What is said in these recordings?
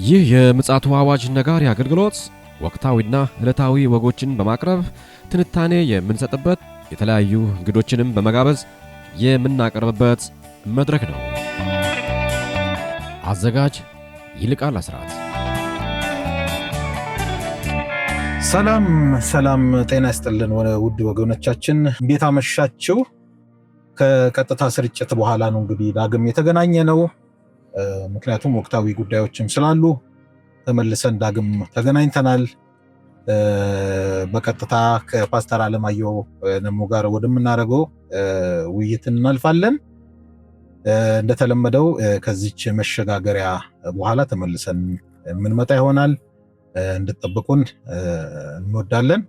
ይህ የምጽአቱ አዋጅ ነጋሪ አገልግሎት ወቅታዊና ዕለታዊ ወጎችን በማቅረብ ትንታኔ የምንሰጥበት የተለያዩ እንግዶችንም በመጋበዝ የምናቀርብበት መድረክ ነው። አዘጋጅ ይልቃል አስራት። ሰላም ጤና ይስጥልን ውድ ወገኖቻችን፣ እንዴት አመሻችሁ? ከቀጥታ ስርጭት በኋላ ነው እንግዲህ ዳግም የተገናኘ ነው። ምክንያቱም ወቅታዊ ጉዳዮችም ስላሉ ተመልሰን ዳግም ተገናኝተናል። በቀጥታ ከፓስተር አለማየሁ ነሞ ጋር ወደምናደርገው ውይይት እናልፋለን። እንደተለመደው ከዚች መሸጋገሪያ በኋላ ተመልሰን የምንመጣ ይሆናል። እንድትጠብቁን እንወዳለን።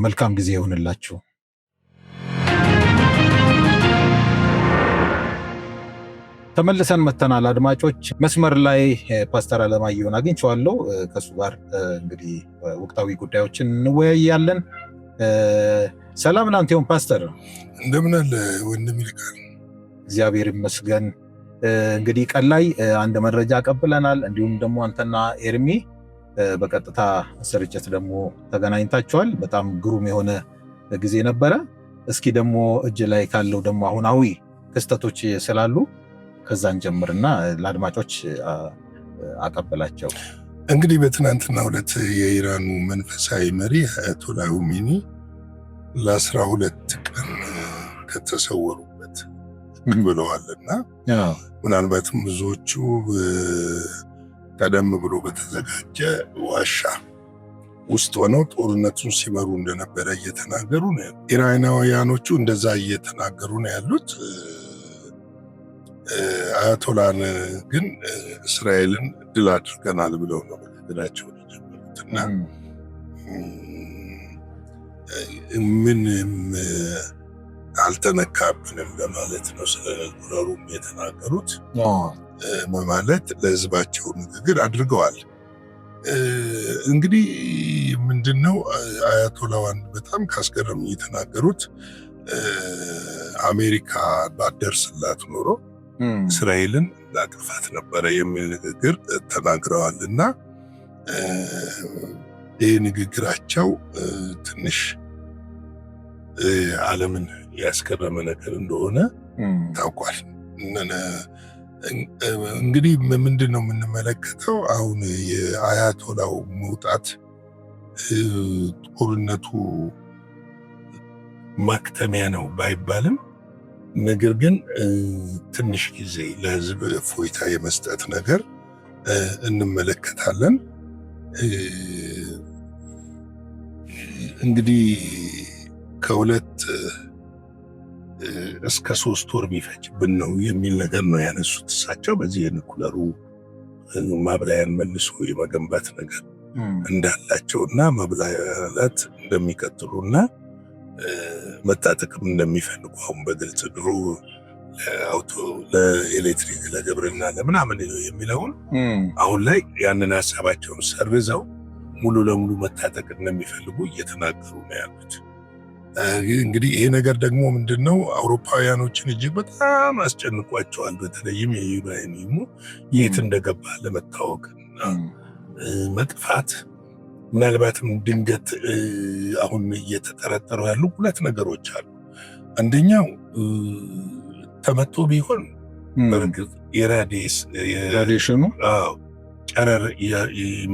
መልካም ጊዜ ይሁንላችሁ። ተመልሰን መተናል። አድማጮች፣ መስመር ላይ ፓስተር አለማየሁን አግኝቼዋለሁ። ከሱ ጋር እንግዲህ ወቅታዊ ጉዳዮችን እንወያያለን። ሰላም ላንተ ይሁን ፓስተር። እንደምን አለ ወንድም ይልቃል? እግዚአብሔር ይመስገን። እንግዲህ ቀን ላይ አንድ መረጃ አቀብለናል። እንዲሁም ደግሞ አንተና ኤርሚ በቀጥታ ስርጭት ደግሞ ተገናኝታችኋል። በጣም ግሩም የሆነ ጊዜ ነበረ። እስኪ ደግሞ እጅ ላይ ካለው ደግሞ አሁናዊ ክስተቶች ስላሉ ከዛን ጀምርና ለአድማጮች አቀበላቸው። እንግዲህ በትናንትናው ዕለት የኢራኑ መንፈሳዊ መሪ አያቶላ ኹሜኒ ለ12 ቀን ከተሰወሩበት ብለዋልና ምናልባትም ብዙዎቹ ቀደም ብሎ በተዘጋጀ ዋሻ ውስጥ ሆነው ጦርነቱን ሲመሩ እንደነበረ እየተናገሩ ነው። ኢራናውያኖቹ እንደዛ እየተናገሩ ነው ያሉት። አያቶላን ግን እስራኤልን ድል አድርገናል ብለው ነው ንግግራቸውን የጀመሩትና ምንም አልተነካብንም ለማለት ነው ስለነገሩም የተናገሩት ማለት ለህዝባቸው ንግግር አድርገዋል። እንግዲህ ምንድነው አያቶላዋን በጣም ካስገረም የተናገሩት አሜሪካ ባደርስላት ኖሮ እስራኤልን ላጥፋት ነበረ የሚል ንግግር ተናግረዋልና ይህ ንግግራቸው ትንሽ ዓለምን ያስገረመ ነገር እንደሆነ ታውቋል። እንግዲህ ምንድነው የምንመለከተው? አሁን የአያቶላው መውጣት ጦርነቱ ማክተሚያ ነው ባይባልም ነገር ግን ትንሽ ጊዜ ለህዝብ እፎይታ የመስጠት ነገር እንመለከታለን። እንግዲህ ከ2 እስከ 3 ወር ቢፈጅብን ነው የሚል ነገር ነው ያነሱት እሳቸው። በዚህ የኒኩለሩ ማብላያን መልሶ የመገንባት ነገር እንዳላቸውና ማብላላት እንደሚቀጥሉና መታጠቅም እንደሚፈልጉ አሁን በግልጽ ድሮ ለኤሌክትሪክ ለግብርና ለምናምን የሚለውን አሁን ላይ ያንን ሀሳባቸውን ሰርዘው ሙሉ ለሙሉ መታጠቅ እንደሚፈልጉ እየተናገሩ ነው ያሉት። እንግዲህ ይሄ ነገር ደግሞ ምንድነው አውሮፓውያኖችን እጅግ በጣም አስጨንቋቸዋል። በተለይም የዩራኒየሙ የት እንደገባ ለመታወቅና መጥፋት ምናልባትም ድንገት አሁን እየተጠረጠሩ ያሉ 2 ነገሮች አሉ። አንደኛው ተመቶ ቢሆን በርግጥ የራዲዬሽኑ ጨረር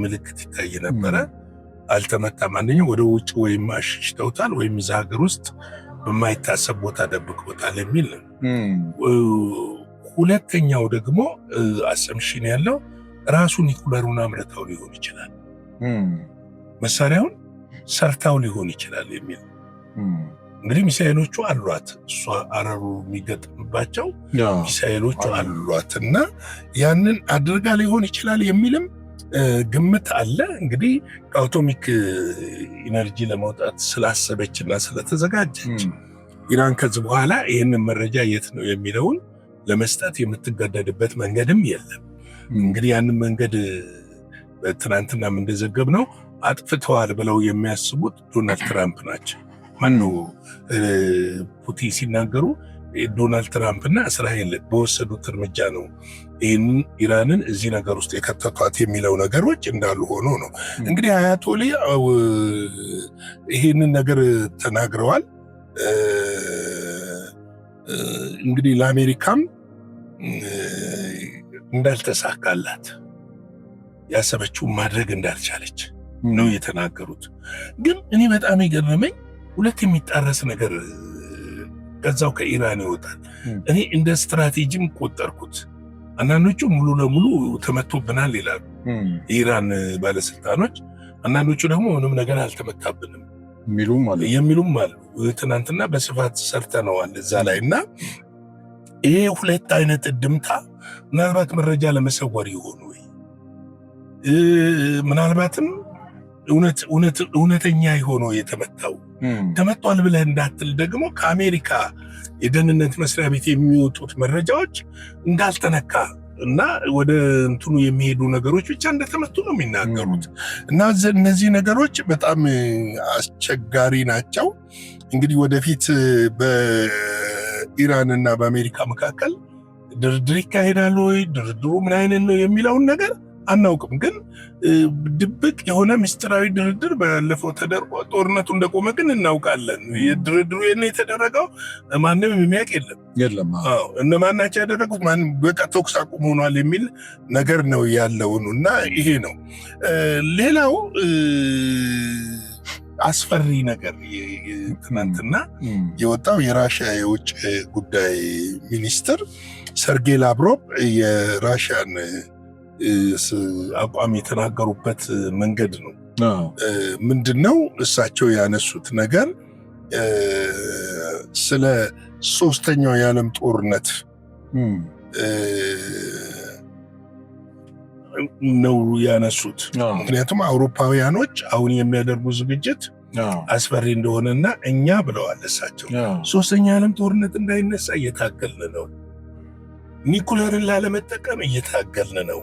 ምልክት ይታይ ነበረ፣ አልተመታም። አንደኛው ወደ ውጭ ወይም አሽሽተውታል ወይም እዛ ሀገር ውስጥ በማይታሰብ ቦታ ደብቀውታል የሚል ነው። ሁለተኛው ደግሞ አሰምሽን ያለው ራሱ ኒኩለሩን አምርተው ሊሆን ይችላል፣ መሳሪያውን ሰርታው ሊሆን ይችላል የሚል። እንግዲህ ሚሳኤሎቹ አሏት፣ እሷ አረሩ የሚገጥምባቸው ሚሳኤሎቹ አሏት እና ያንን አድርጋ ሊሆን ይችላል የሚልም ግምት አለ። እንግዲህ ከአቶሚክ ኢነርጂ ለመውጣት ስላሰበችና ስለተዘጋጀች ኢራን ከዚህ በኋላ ይህንን መረጃ የት ነው የሚለውን ለመስጠት የምትገደድበት መንገድም የለም። እንግዲህ ያንን መንገድ በትናንትናም እንደዘገብ ነው አጥፍተዋል ብለው የሚያስቡት ዶናልድ ትራምፕ ናቸው። ማነው ፑቲን ሲናገሩ ዶናልድ ትራምፕና እስራኤል በወሰዱት እርምጃ ነው ይህንን ኢራንን እዚህ ነገር ውስጥ የከተቷት የሚለው ነገሮች እንዳሉ ሆኖ ነው። እንግዲህ አያቶሊ ይህንን ነገር ተናግረዋል። እንግዲህ ለአሜሪካም እንዳልተሳካላት ያሰበችውን ማድረግ እንዳልቻለች ነው የተናገሩት። ግን እኔ በጣም የገረመኝ ሁለት የሚጣረስ ነገር ከዛው ከኢራን ይወጣል። እኔ እንደ ስትራቴጂም ቆጠርኩት። አንዳንዶቹ ሙሉ ለሙሉ ተመቶብናል ይላሉ የኢራን ባለስልጣኖች፣ አንዳንዶቹ ደግሞ ምንም ነገር አልተመታብንም የሚሉም አሉ። ትናንትና በስፋት ሰርተነዋል እዛ ላይ እና ይሄ ሁለት አይነት እድምታ ምናልባት መረጃ ለመሰወር ይሆኑ ወይ ምናልባትም እውነተኛ የሆነ የተመታው ተመቷል ብለህ እንዳትል ደግሞ ከአሜሪካ የደህንነት መስሪያ ቤት የሚወጡት መረጃዎች እንዳልተነካ እና ወደ እንትኑ የሚሄዱ ነገሮች ብቻ እንደተመቱ ነው የሚናገሩት። እና እነዚህ ነገሮች በጣም አስቸጋሪ ናቸው። እንግዲህ ወደፊት በኢራን እና በአሜሪካ መካከል ድርድር ይካሄዳል ወይ፣ ድርድሩ ምን አይነት ነው የሚለውን ነገር አናውቅም። ግን ድብቅ የሆነ ምስጢራዊ ድርድር ባለፈው ተደርጎ ጦርነቱ እንደቆመ ግን እናውቃለን። የድርድሩ የተደረገው ማንም የሚያውቅ የለም። እነማን ናቸው ያደረጉት? ማንም በቃ ተኩስ አቁም ሆኗል የሚል ነገር ነው ያለውን እና ይሄ ነው። ሌላው አስፈሪ ነገር ትናንትና የወጣው የራሽያ የውጭ ጉዳይ ሚኒስትር ሰርጌይ ላቭሮቭ የራሽያን አቋም የተናገሩበት መንገድ ነው። ምንድነው እሳቸው ያነሱት ነገር ስለ ሶስተኛው የዓለም ጦርነት ነው ያነሱት። ምክንያቱም አውሮፓውያኖች አሁን የሚያደርጉ ዝግጅት አስፈሪ እንደሆነና እኛ ብለዋል እሳቸው ሶስተኛው የዓለም ጦርነት እንዳይነሳ እየታገልን ነው፣ ኒኩለርን ላለመጠቀም እየታገልን ነው።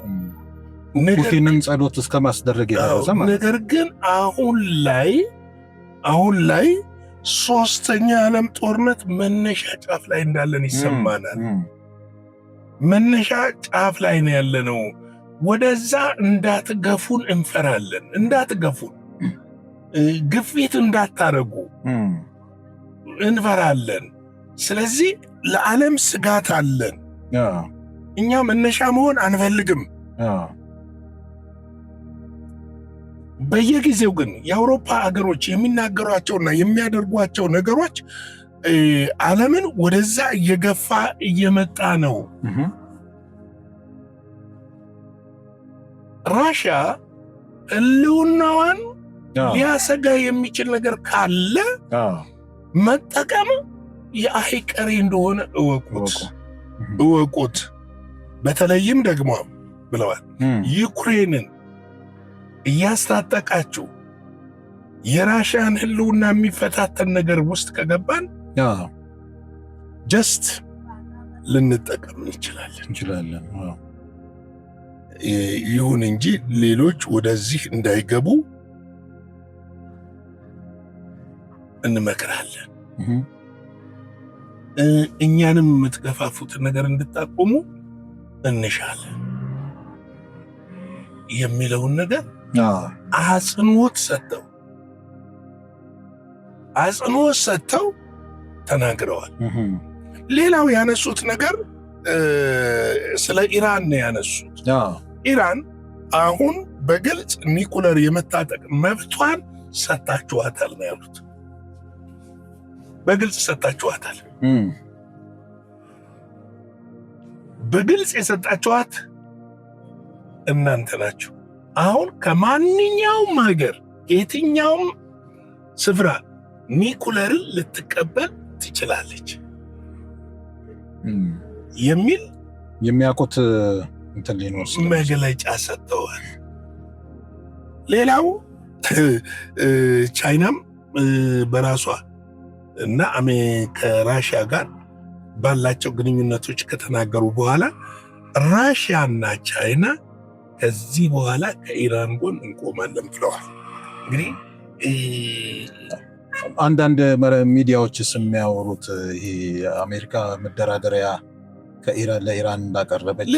ፑቲንን ጸሎት እስከ ማስደረግ የደረሰ ማለት። ነገር ግን አሁን ላይ ሶስተኛ የዓለም ጦርነት መነሻ ጫፍ ላይ እንዳለን ይሰማናል። መነሻ ጫፍ ላይ ነው ያለነው። ወደዛ እንዳትገፉን እንፈራለን። እንዳትገፉን፣ ግፊት እንዳታረጉ እንፈራለን። ስለዚህ ለዓለም ስጋት አለን። እኛ መነሻ መሆን አንፈልግም። በየጊዜው ግን የአውሮፓ ሀገሮች የሚናገሯቸውና የሚያደርጓቸው ነገሮች ዓለምን ወደዛ እየገፋ እየመጣ ነው። ራሽያ ህልውናዋን ሊያሰጋ የሚችል ነገር ካለ መጠቀም የአይቀሬ እንደሆነ እወቁት። በተለይም ደግሞ ብለዋል ዩክሬንን እያስታጠቃችሁ የራሽያን ህልውና የሚፈታተን ነገር ውስጥ ከገባን ጀስት ልንጠቀም እንችላለን። ይሁን እንጂ ሌሎች ወደዚህ እንዳይገቡ እንመክራለን። እኛንም የምትገፋፉትን ነገር እንድታቆሙ እንሻለን የሚለውን ነገር አጽንዖት ሰጥተው ተናግረዋል። ሌላው ያነሱት ነገር ስለ ኢራን ነው ያነሱት። ኢራን አሁን በግልጽ ኒኩለር የመታጠቅ መብቷን ሰጣችኋታል ነው ያሉት። በግልጽ ሰጣችኋታል። በግልጽ የሰጣችኋት እናንተ ናችሁ። አሁን ከማንኛውም ሀገር የትኛውም ስፍራ ኒኩለርን ልትቀበል ትችላለች የሚል የሚያውቁት መግለጫ ሰጥተዋል። ሌላው ቻይናም በራሷ እና ከራሽያ ጋር ባላቸው ግንኙነቶች ከተናገሩ በኋላ ራሽያና ቻይና ከዚህ በኋላ ከኢራን ጎን እንቆማለን ብለዋል። እንግዲህ አንዳንድ ሚዲያዎችስ የሚያወሩት ይሄ አሜሪካ መደራደሪያ ከኢራን ለኢራን እንዳቀረበች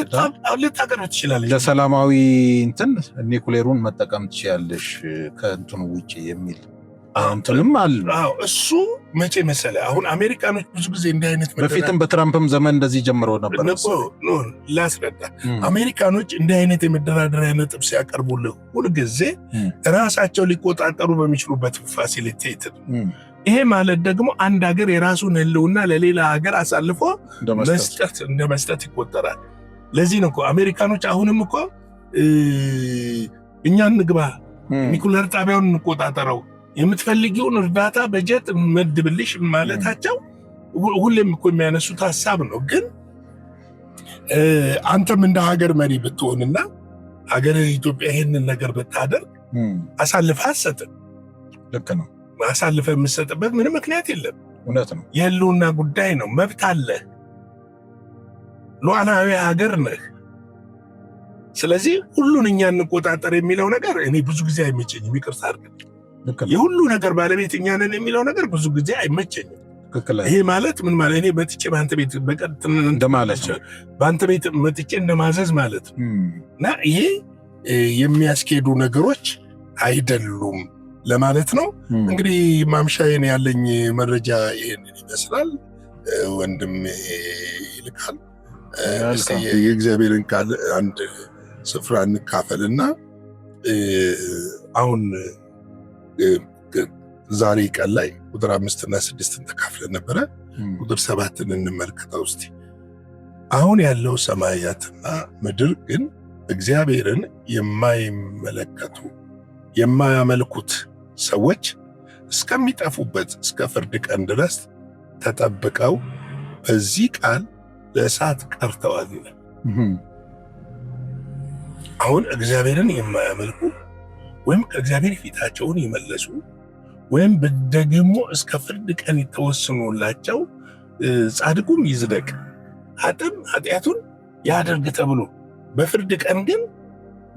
ልታቀርብ ትችላለች፣ ለሰላማዊ እንትን ኒኩሌሩን መጠቀም ትችላለሽ ከእንትኑ ውጪ የሚል እንትንም አለ። እሱ መቼ መሰለ አሁን አሜሪካኖች ብዙ ጊዜ እንዲህ አይነት በፊትም በትራምፕም ዘመን እንደዚህ ጀምሮ ነበር። ላስረዳ። አሜሪካኖች እንዲህ አይነት የመደራደሪያ ነጥብ ሲያቀርቡልህ ሁልጊዜ ራሳቸው ሊቆጣጠሩ በሚችሉበት ፋሲሊቴት። ይሄ ማለት ደግሞ አንድ ሀገር የራሱን ህልውና ለሌላ ሀገር አሳልፎ እንደ መስጠት ይቆጠራል። ለዚህ ነው እኮ አሜሪካኖች አሁንም እኮ እኛ እንግባ፣ ኒኩለር ጣቢያውን እንቆጣጠረው፣ የምትፈልጊውን እርዳታ በጀት መድብልሽ ማለታቸው ሁሌም እኮ የሚያነሱት ሀሳብ ነው። ግን አንተም እንደ ሀገር መሪ ብትሆንና ሀገር ኢትዮጵያ ይሄንን ነገር ብታደርግ አሳልፈህ አትሰጥም። ልክ ነው። አሳልፈህ የምትሰጥበት ምንም ምክንያት የለም። እውነት ነው። የህልውና ጉዳይ ነው። መብት አለህ። ሉዓላዊ ሀገር ነህ። ስለዚህ ሁሉን እኛ እንቆጣጠር የሚለው ነገር እኔ ብዙ ጊዜ አይመቸኝም። ይቅርታ አድርግ። የሁሉ ነገር ባለቤት እኛ ነን የሚለው ነገር ብዙ ጊዜ አይመቸኝም። ይሄ ማለት ምን ማለት? እኔ መጥቼ በአንተ ቤት በቀጥታ እንደማለት ነው። በአንተ ቤት መጥቼ እንደማዘዝ ማለት ነው። እና ይሄ የሚያስኬዱ ነገሮች አይደሉም ለማለት ነው። እንግዲህ ማምሻዬን ያለኝ መረጃ ይሄንን ይመስላል። ወንድም ይልካል የእግዚአብሔርን ቃል አንድ ስፍራ እንካፈልና አሁን ዛሬ ቀን ላይ ቁጥር 5 እና 6 ተካፍለን ነበረ። ቁጥር 7 እንመልከተው እስቲ። አሁን ያለው ሰማያትና ምድር ግን እግዚአብሔርን የማይመለከቱ የማያመልኩት ሰዎች እስከሚጠፉበት እስከ ፍርድ ቀን ድረስ ተጠብቀው በዚህ ቃል ለእሳት ቀርተዋል ይላል። አሁን እግዚአብሔርን የማያመልኩ ወይም ከእግዚአብሔር ፊታቸውን ይመለሱ ወይም ደግሞ እስከ ፍርድ ቀን የተወሰኑላቸው ጻድቁም ይዝደቅ ኃጥእም ኃጢአቱን ያደርግ ተብሎ በፍርድ ቀን ግን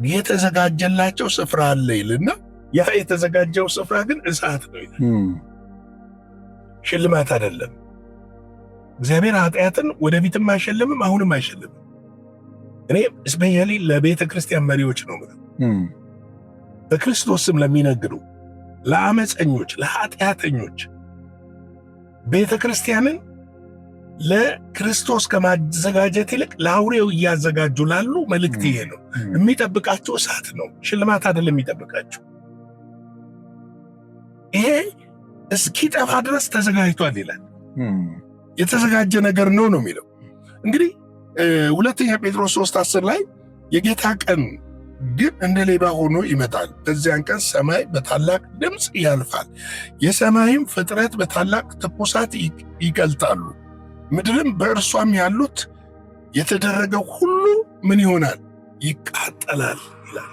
የተዘጋጀላቸው ስፍራ አለ ይልና ያ የተዘጋጀው ስፍራ ግን እሳት ነው ይላል። ሽልማት አይደለም። እግዚአብሔር ኃጢአትን ወደፊትም አይሸልምም፣ አሁንም አይሸልምም። እኔ እስፔሻሊ ለቤተ ክርስቲያን መሪዎች ነው ማለት በክርስቶስ ስም ለሚነግዱ ለአመፀኞች፣ ለኃጢአተኞች ቤተ ክርስቲያንን ለክርስቶስ ከማዘጋጀት ይልቅ ለአውሬው እያዘጋጁ ላሉ መልእክት ይሄ ነው። የሚጠብቃቸው እሳት ነው፣ ሽልማት አይደለም የሚጠብቃቸው። ይሄ እስኪጠፋ ድረስ ተዘጋጅቷል ይላል። የተዘጋጀ ነገር ነው የሚለው። እንግዲህ ሁለተኛ ጴጥሮስ 3:10 ላይ የጌታ ቀን ግን እንደ ሌባ ሆኖ ይመጣል፣ በዚያን ቀን ሰማይ በታላቅ ድምፅ ያልፋል፣ የሰማይም ፍጥረት በታላቅ ትኩሳት ይቀልጣሉ፣ ምድርም በእርሷም ያሉት የተደረገው ሁሉ ምን ይሆናል? ይቃጠላል ይላል።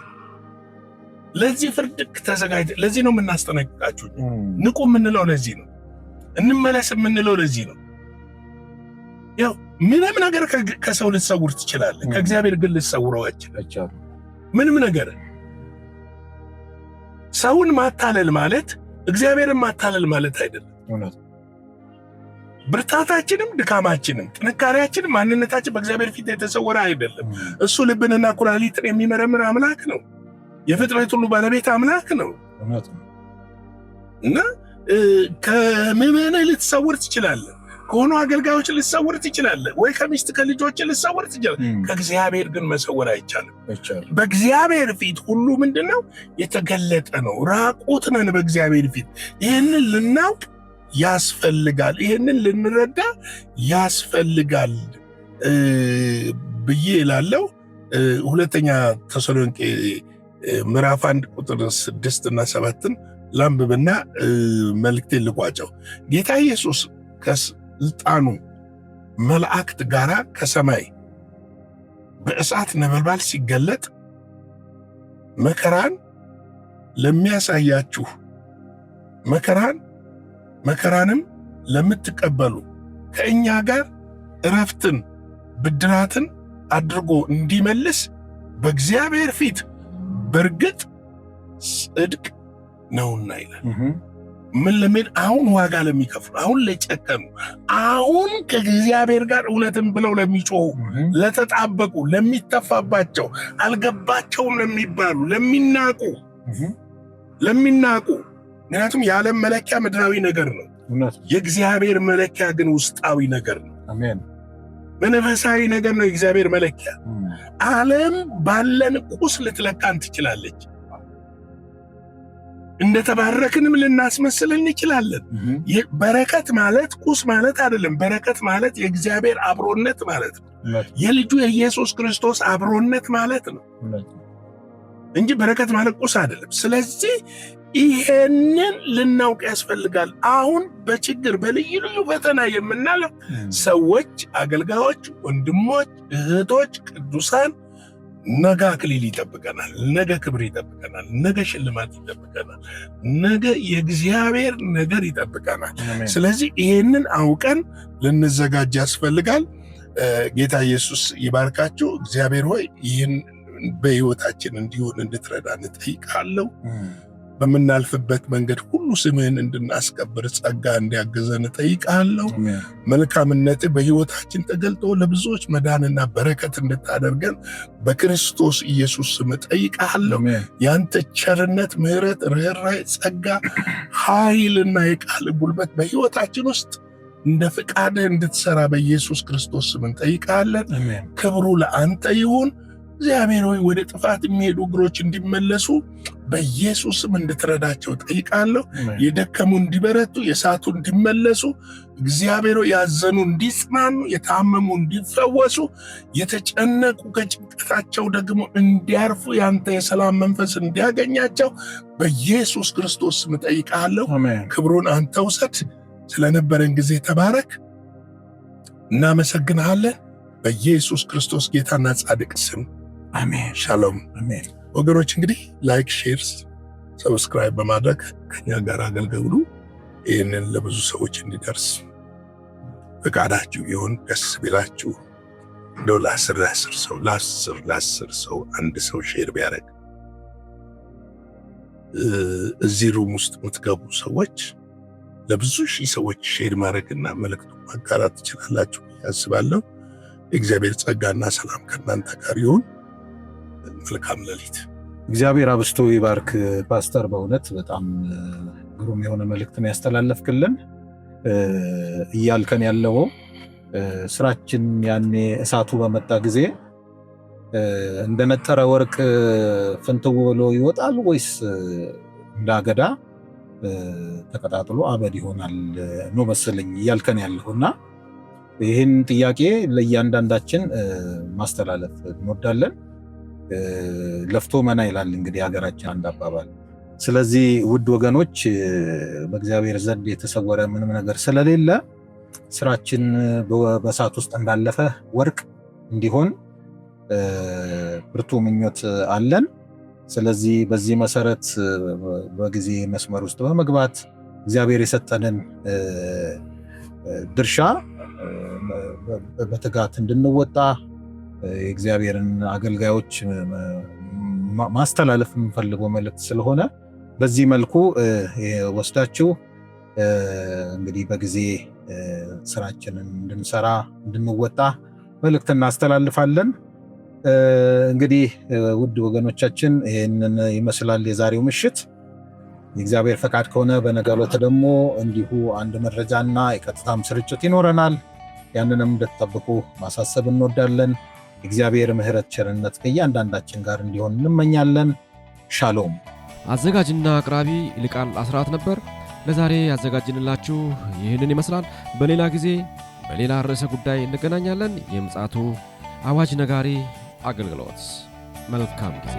ለዚህ ፍርድ ተዘጋጅ። ለዚህ ነው የምናስጠነቅቃችሁ። ንቁ የምንለው ለዚህ ነው። እንመለስ የምንለው ለዚህ ነው። ያው ምንም ነገር ከሰው ልትሰውር ትችላለህ፣ ከእግዚአብሔር ግን ልትሰውረው አይቻልም። ምንም ነገር ሰውን ማታለል ማለት እግዚአብሔርን ማታለል ማለት አይደለም። ብርታታችንም ድካማችንም ጥንካሬያችንም ማንነታችን በእግዚአብሔር ፊት የተሰወረ አይደለም። እሱ ልብንና ኩላሊትን የሚመረምር አምላክ ነው። የፍጥረት ሁሉ ባለቤት አምላክ ነው። እና ከምዕመናን ልትሰውር ትችላለህ፣ ከሆኑ አገልጋዮች ልትሰውር ትችላለህ፣ ወይ ከሚስት ከልጆች ልትሰውር ትችላለህ። ከእግዚአብሔር ግን መሰወር አይቻልም። በእግዚአብሔር ፊት ሁሉ ምንድነው? የተገለጠ ነው። ራቁት ነን በእግዚአብሔር ፊት። ይህንን ልናውቅ ያስፈልጋል፣ ይህንን ልንረዳ ያስፈልጋል ብዬ እላለሁ። ሁለተኛ ተሰሎንቄ ምዕራፍ 1 ቁጥር 6 እና 7 ላንብብና መልእክቴን ልቋጨው። ጌታ ኢየሱስ ከስልጣኑ መላእክት ጋር ከሰማይ በእሳት ነበልባል ሲገለጥ መከራን ለሚያሳያችሁ መከራንም ለምትቀበሉ ከእኛ ጋር እረፍትን ብድራትን አድርጎ እንዲመልስ በእግዚአብሔር ፊት በእርግጥ ጽድቅ ነውና ይላል። ምን ለምን አሁን ዋጋ ለሚከፍሉ አሁን ለጨከኑ አሁን ከእግዚአብሔር ጋር እውነትን ብለው ለሚጮሁ ለተጣበቁ ለሚተፋባቸው አልገባቸውም ለሚባሉ ለሚናቁ ምክንያቱም የዓለም መለኪያ ምድራዊ ነገር ነው። የእግዚአብሔር መለኪያ ግን ውስጣዊ ነገር ነው። አሜን። መንፈሳዊ ነገር ነው የእግዚአብሔር መለኪያ። ዓለም ባለን ቁስ ልትለካን ትችላለች። እንደተባረክንም ልናስመስል እንችላለን። በረከት ማለት ቁስ ማለት አይደለም። በረከት ማለት የእግዚአብሔር አብሮነት ማለት ነው። የልጁ የኢየሱስ ክርስቶስ አብሮነት ማለት ነው እንጂ በረከት ማለት ቁስ አይደለም። ስለዚህ ይሄንን ልናውቅ ያስፈልጋል። አሁን በችግር በልዩ ልዩ ፈተና የምናለው ሰዎች፣ አገልጋዮች፣ ወንድሞች፣ እህቶች፣ ቅዱሳን ነገ አክሊል ይጠብቀናል፣ ነገ ክብር ይጠብቀናል፣ ነገ ሽልማት ይጠብቀናል፣ ነገ የእግዚአብሔር ነገር ይጠብቀናል። ስለዚህ ይሄንን አውቀን ልንዘጋጅ ያስፈልጋል። ጌታ ኢየሱስ ይባርካችሁ። እግዚአብሔር ሆይ ይህን በሕይወታችን እንዲሆን እንድትረዳን እጠይቃለሁ። በምናልፍበት መንገድ ሁሉ ስምህን እንድናስከብር ጸጋ እንዲያግዘን እጠይቃለሁ። መልካምነት በሕይወታችን ተገልጦ ለብዙዎች መዳንና በረከት እንድታደርገን በክርስቶስ ኢየሱስ ስም እጠይቃለሁ። ያንተ ቸርነት፣ ምሕረት፣ ርኅራኄ፣ ጸጋ፣ ኃይልና የቃል ጉልበት በሕይወታችን ውስጥ እንደ ፍቃድህ እንድትሰራ በኢየሱስ ክርስቶስ ስም እንጠይቃለን። ክብሩ ለአንተ ይሁን። እግዚአብሔር ሆይ ወደ ጥፋት የሚሄዱ እግሮች እንዲመለሱ በኢየሱስም እንድትረዳቸው ጠይቃለሁ። የደከሙ እንዲበረቱ፣ የሳቱ እንዲመለሱ፣ እግዚአብሔር ሆይ ያዘኑ እንዲጽናኑ፣ የታመሙ እንዲፈወሱ፣ የተጨነቁ ከጭንቀታቸው ደግሞ እንዲያርፉ፣ ያንተ የሰላም መንፈስ እንዲያገኛቸው በኢየሱስ ክርስቶስ ስም ጠይቃለሁ። ክብሩን አንተ ውሰድ። ስለነበረን ጊዜ ተባረክ። እናመሰግንሃለን። በኢየሱስ ክርስቶስ ጌታና ጻድቅ ስም አሜን። ሻሎም። አሜን። ወገኖች እንግዲህ ላይክ፣ ሼር፣ ሰብስክራይብ በማድረግ ከኛ ጋር አገልግሉ። ይህንን ለብዙ ሰዎች እንዲደርስ ፈቃዳችሁ ይሁን። ደስ ቢላችሁ እንደው ለአስር ሰው አንድ ሰው ሼር ቢያደርግ እዚህ ሩም ውስጥ የምትገቡ ሰዎች ለብዙ ሺህ ሰዎች ሼር ማድረግና መልእክቱ ማጋራት ትችላላችሁ ያስባለሁ። የእግዚአብሔር ጸጋና ሰላም ከእናንተ ጋር ይሁን። መልካም ሌሊት። እግዚአብሔር አብስቶ ይባርክ ፓስተር። በእውነት በጣም ግሩም የሆነ መልእክትን ያስተላለፍክልን። እያልከን ያለው ስራችን ያኔ እሳቱ በመጣ ጊዜ እንደነጠረ ወርቅ ፍንትው ብሎ ይወጣል ወይስ እንዳገዳ ተቀጣጥሎ አበድ ይሆናል ነው መሰለኝ እያልከን ያለውና ይህን ጥያቄ ለእያንዳንዳችን ማስተላለፍ እንወዳለን። ለፍቶ መና ይላል እንግዲህ ሀገራችን አንድ አባባል። ስለዚህ ውድ ወገኖች በእግዚአብሔር ዘንድ የተሰወረ ምንም ነገር ስለሌለ ስራችን በእሳት ውስጥ እንዳለፈ ወርቅ እንዲሆን ብርቱ ምኞት አለን። ስለዚህ በዚህ መሰረት በጊዜ መስመር ውስጥ በመግባት እግዚአብሔር የሰጠንን ድርሻ በትጋት እንድንወጣ የእግዚአብሔርን አገልጋዮች ማስተላለፍ የምንፈልገው መልእክት ስለሆነ በዚህ መልኩ ወስዳችሁ እንግዲህ በጊዜ ስራችንን እንድንሰራ እንድንወጣ መልእክት እናስተላልፋለን። እንግዲህ ውድ ወገኖቻችን ይህንን ይመስላል የዛሬው ምሽት። የእግዚአብሔር ፈቃድ ከሆነ በነገው ዕለት ደግሞ እንዲሁ አንድ መረጃና የቀጥታም ስርጭት ይኖረናል። ያንንም እንድትጠብቁ ማሳሰብ እንወዳለን። እግዚአብሔር ምሕረት ቸርነት ከእያንዳንዳችን ጋር እንዲሆን እንመኛለን። ሻሎም። አዘጋጅና አቅራቢ ይልቃል አስራት ነበር። ለዛሬ ያዘጋጅንላችሁ ይህንን ይመስላል። በሌላ ጊዜ በሌላ ርዕሰ ጉዳይ እንገናኛለን። የምፅዓቱ አዋጅ ነጋሪ አገልግሎት። መልካም ጊዜ